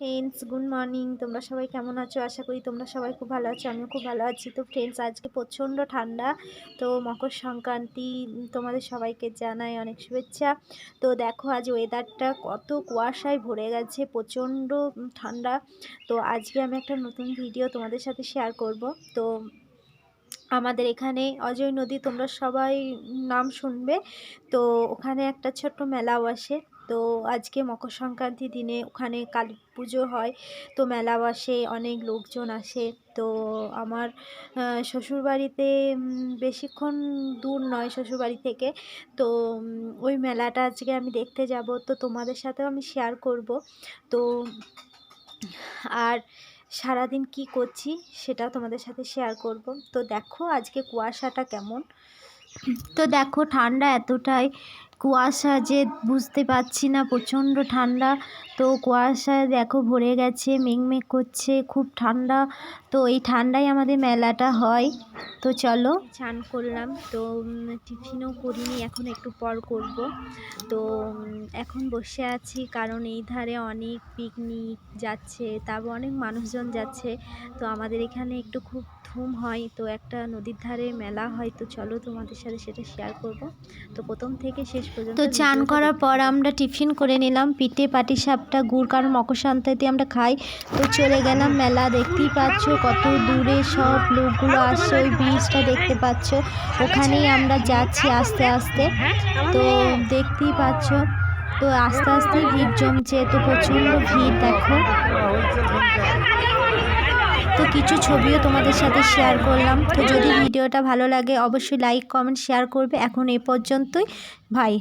Friends, good morning. তোমরা সবাই কেমন আছো? আশা করি তোমরা সবাই খুব ভালো আছো। আমিও খুব ভালো আছি। তো ফ্রেন্ডস, আজকে প্রচণ্ড ঠান্ডা। তো মকর সংক্রান্তি তোমাদের সবাইকে জানাই অনেক শুভেচ্ছা। তো দেখো আজ ওয়েদারটা কত কুয়াশায় ভরে গেছে, প্রচণ্ড ঠান্ডা। তো আজকে আমি একটা নতুন ভিডিও তোমাদের সাথে শেয়ার করব। তো আমাদের এখানে অজয় নদী, তোমরা সবাই নাম শুনবে। তো ওখানে একটা ছোট্ট মেলা বসে। তো আজকে মকর সংক্রান্তির দিনে ওখানে কালী পুজো হয়। তো মেলা বসে, অনেক লোকজন আসে। তো আমার শ্বশুরবাড়িতে বেশিক্ষণ দূর নয় শ্বশুরবাড়ি থেকে। তো ওই মেলাটা আজকে আমি দেখতে যাব। তো তোমাদের সাথেও আমি শেয়ার করব। তো আর সারাদিন কি করছি সেটাও তোমাদের সাথে শেয়ার করব। তো দেখো আজকে কুয়াশাটা কেমন। তো দেখো ঠান্ডা এতটাই, কুয়াশা যে বুঝতে পারছি না, প্রচণ্ড ঠান্ডা। তো কুয়াশায় দেখো ভরে গেছে, মেঘ করছে, খুব ঠান্ডা। তো এই ঠান্ডায় আমাদের মেলাটা হয়। তো চলো, স্নান করলাম। তো টিফিনও করিনি, এখন একটু পর করব। তো এখন বসে আছি, কারণ এই ধারে অনেক পিকনিক যাচ্ছে, তারপর অনেক মানুষজন যাচ্ছে। তো আমাদের এখানে একটু খুব ধুম হয়। তো একটা নদীর ধারে মেলা হয়। তো চলো তোমাদের সাথে সেটা শেয়ার করব। তো প্রথম থেকে শেষ পর্যন্ত। তো চান করার পর আমরা টিফিন করে নিলাম, পিঠে, পাটিসাপটা, গুড়, কারণ মকর সংক্রান্তি আমরা খাই। তো চলে গেলাম মেলা। দেখতেই পাচ্ছ কত দূরে সব লোকগুলো আসছে, ওই ব্রিজটা দেখতে পাচ্ছ, ওখানেই আমরা যাচ্ছি আস্তে আস্তে। তো দেখতেই পাচ্ছ, তো আস্তে আস্তে ভিড় জমছে। তো প্রচণ্ড ভিড় দেখো। তো কিছু ছবিও তোমাদের সাথে শেয়ার করলাম। তো যদি ভিডিওটা ভালো লাগে অবশ্যই লাইক, কমেন্ট, শেয়ার করবে। এখন এই পর্যন্তই, ভাই।